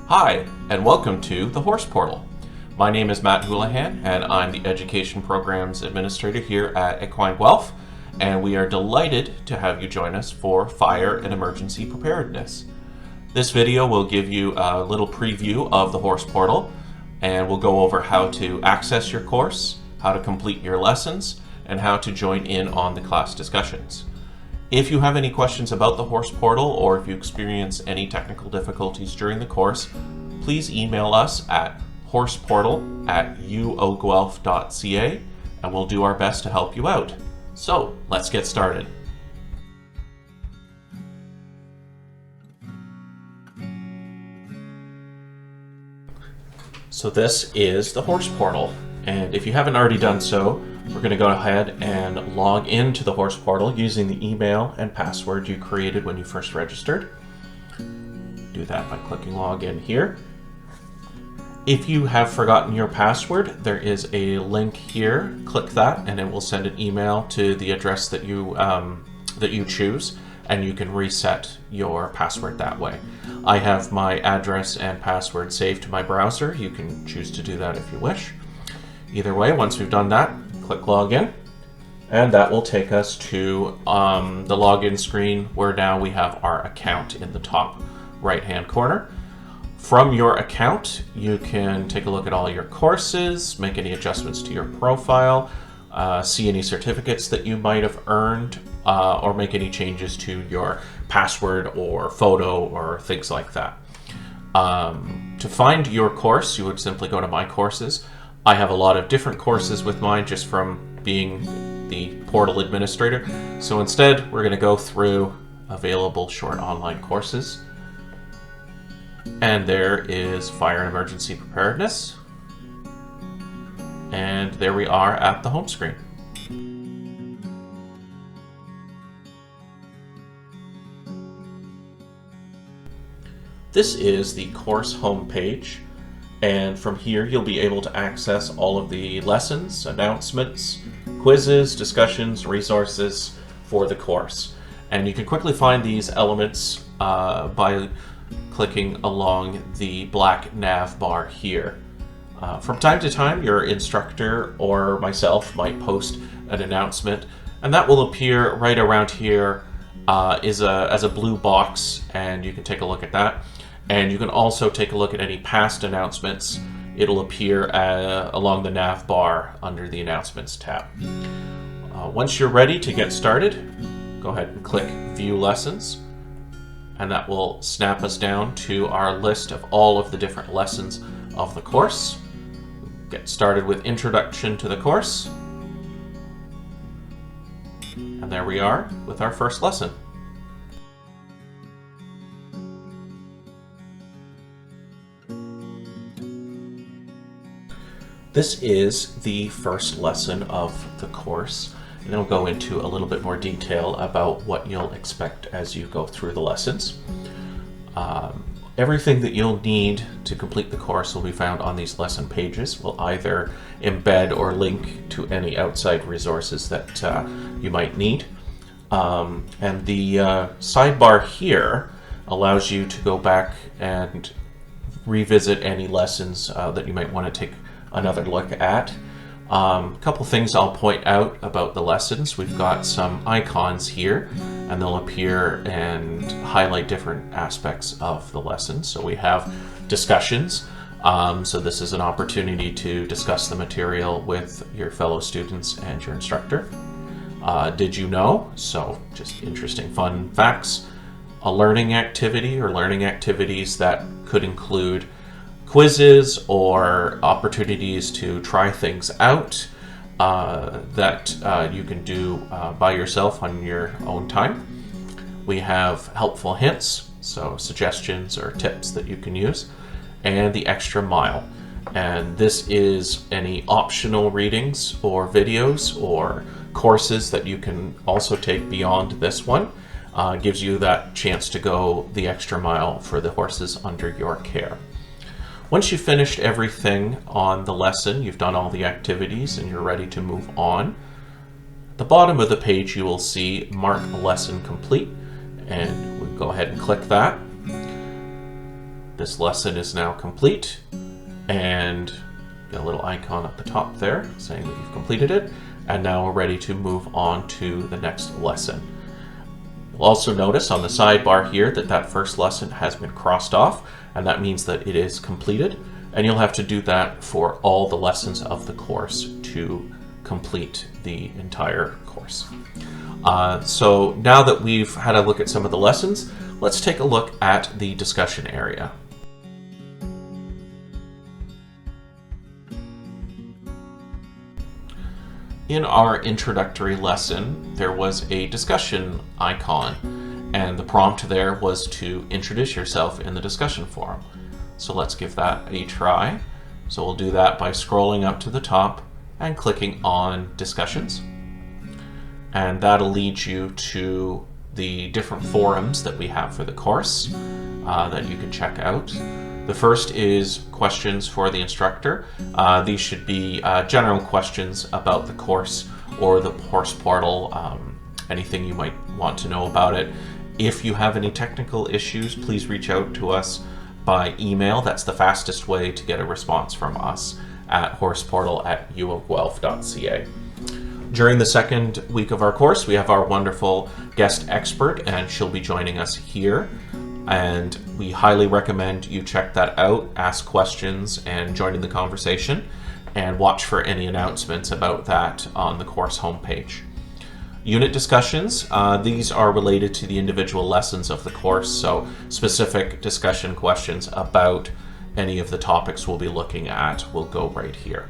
Hi, and welcome to the Horse Portal. My name is Matt Houlihan, and I'm the Education Programs Administrator here at Equine Guelph, and we are delighted to have you join us for Fire and Emergency Preparedness. This video will give you a little preview of the Horse Portal, and we'll go over how to access your course, how to complete your lessons, and how to join in on the class discussions. If you have any questions about the Horse Portal, or if you experience any technical difficulties during the course, please email us at horseportal@uoguelph.ca and we'll do our best to help you out. So let's get started. So this is the Horse Portal, and if you haven't already done so, we're going to go ahead and log into the Horse Portal using the email and password you created when you first registered. Do that by clicking login here. If you have forgotten your password, there is a link here. Click that and it will send an email to the address that you choose, and you can reset your password that way. I have my address and password saved to my browser. You can choose to do that if you wish. Either way, once we've done that, click login, and that will take us to the login screen where now we have our account in the top right hand corner. From your account, you can take a look at all your courses, make any adjustments to your profile, see any certificates that you might have earned, or make any changes to your password or photo or things like that. To find your course, you would simply go to My Courses. I have a lot of different courses with mine just from being the portal administrator. So instead, we're going to go through available short online courses. And there is Fire and Emergency Preparedness. And there we are at the home screen. This is the course homepage. And from here, you'll be able to access all of the lessons, announcements, quizzes, discussions, resources for the course. And you can quickly find these elements by clicking along the black nav bar here. From time to time, your instructor or myself might post an announcement, and that will appear right around here as a blue box, and you can take a look at that. And you can also take a look at any past announcements. It'll appear along the nav bar under the Announcements tab. Once you're ready to get started, go ahead and click View Lessons, and that will snap us down to our list of all of the different lessons of the course. Get started with Introduction to the course. And there we are with our first lesson. This is the first lesson of the course, and it'll go into a little bit more detail about what you'll expect as you go through the lessons. Everything that you'll need to complete the course will be found on these lesson pages. We'll either embed or link to any outside resources that you might need. And the sidebar here allows you to go back and revisit any lessons that you might want to take another look at. A couple things I'll point out about the lessons. We've got some icons here, and they'll appear and highlight different aspects of the lesson. So we have discussions. So this is an opportunity to discuss the material with your fellow students and your instructor. Did you know? So just interesting fun facts. A learning activity or learning activities that could include quizzes or opportunities to try things out that you can do by yourself on your own time. We have helpful hints, so suggestions or tips that you can use, and the extra mile. And this is any optional readings or videos or courses that you can also take beyond this one. Gives you that chance to go the extra mile for the horses under your care. Once you've finished everything on the lesson, you've done all the activities and you're ready to move on, at the bottom of the page you will see Mark Lesson Complete, and we'll go ahead and click that. This lesson is now complete, and a little icon at the top there saying that you've completed it, and now we're ready to move on to the next lesson. You'll also notice on the sidebar here that that first lesson has been crossed off, and that means that it is completed, and you'll have to do that for all the lessons of the course to complete the entire course. So now that we've had a look at some of the lessons, let's take a look at the discussion area. In our introductory lesson, there was a discussion icon, and the prompt there was to introduce yourself in the discussion forum. So let's give that a try. So we'll do that by scrolling up to the top and clicking on Discussions. And that'll lead you to the different forums that we have for the course that you can check out. The first is questions for the instructor. These should be general questions about the course or the TheHorsePortal, anything you might want to know about it. If you have any technical issues, please reach out to us by email. That's the fastest way to get a response from us at horseportal@uofguelph.ca. During the second week of our course, we have our wonderful guest expert, and she'll be joining us here. And we highly recommend you check that out, ask questions, and join in the conversation, and watch for any announcements about that on the course homepage. Unit discussions, these are related to the individual lessons of the course, so specific discussion questions about any of the topics we'll be looking at will go right here.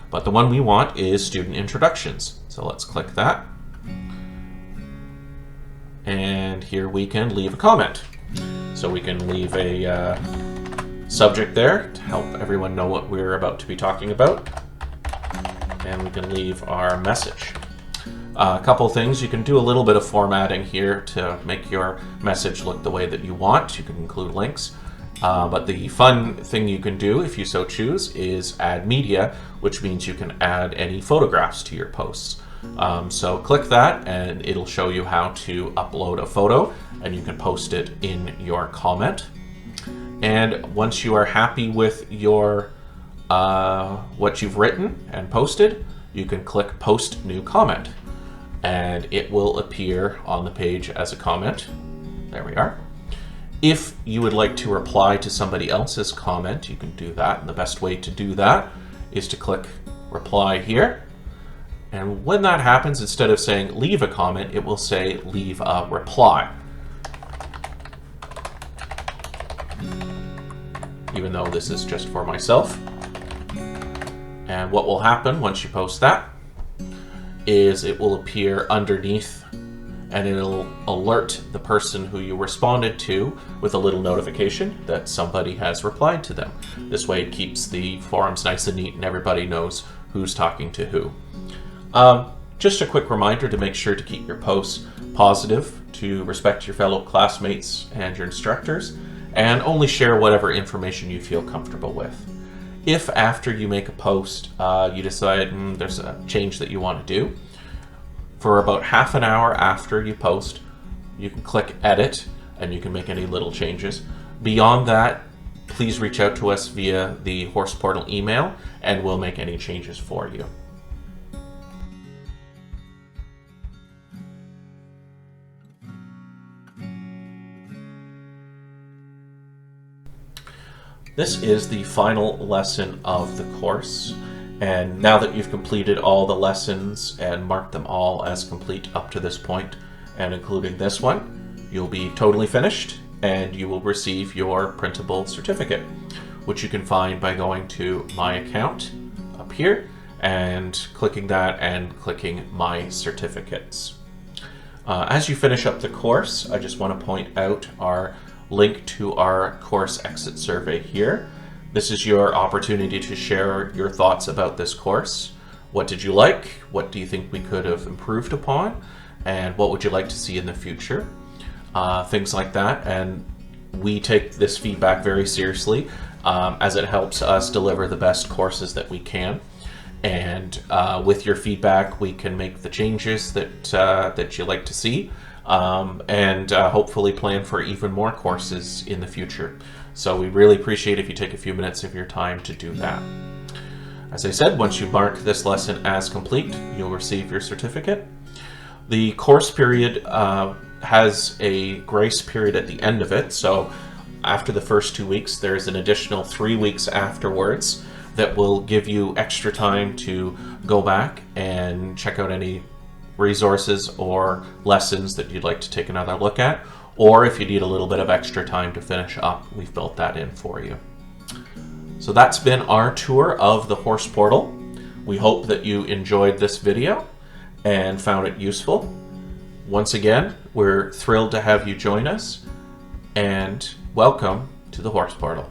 But the one we want is student introductions. So let's click that. And here we can leave a comment. So we can leave a subject there to help everyone know what we're about to be talking about. And we can leave our message. A couple things, you can do a little bit of formatting here to make your message look the way that you want. You can include links. But the fun thing you can do, if you so choose, is add media, which means you can add any photographs to your posts. So click that and it'll show you how to upload a photo, and you can post it in your comment. And once you are happy with your what you've written and posted, you can click Post New Comment, and it will appear on the page as a comment. There we are. If you would like to reply to somebody else's comment, you can do that, and the best way to do that is to click Reply here. And when that happens, instead of saying leave a comment, it will say leave a reply. Even though this is just for myself. And what will happen once you post that is it will appear underneath, and it'll alert the person who you responded to with a little notification that somebody has replied to them. This way it keeps the forums nice and neat and everybody knows who's talking to who. Just a quick reminder to make sure to keep your posts positive, to respect your fellow classmates and your instructors, and only share whatever information you feel comfortable with. If after you make a post you decide there's a change that you want to do, for about half an hour after you post, you can click Edit and you can make any little changes. Beyond that, please reach out to us via the TheHorsePortal email and we'll make any changes for you. This is the final lesson of the course, and now that you've completed all the lessons and marked them all as complete up to this point, and including this one, you'll be totally finished and you will receive your printable certificate, which you can find by going to My Account up here and clicking that and clicking My Certificates. As you finish up the course, I just want to point out our link to our course exit survey here. This is your opportunity to share your thoughts about this course. What did you like? What do you think we could have improved upon? And what would you like to see in the future? Things like that. And we take this feedback very seriously as it helps us deliver the best courses that we can. And with your feedback, we can make the changes that you like to see. and hopefully plan for even more courses in the future. So we really appreciate if you take a few minutes of your time to do that. As I said, once you mark this lesson as complete, you'll receive your certificate. The course period has a grace period at the end of it, so after the first 2 weeks, there's an additional 3 weeks afterwards that will give you extra time to go back and check out any resources or lessons that you'd like to take another look at, or if you need a little bit of extra time to finish up, we've built that in for you. So that's been our tour of the Horse Portal. We hope that you enjoyed this video and found it useful. Once again, we're thrilled to have you join us, and welcome to the Horse Portal.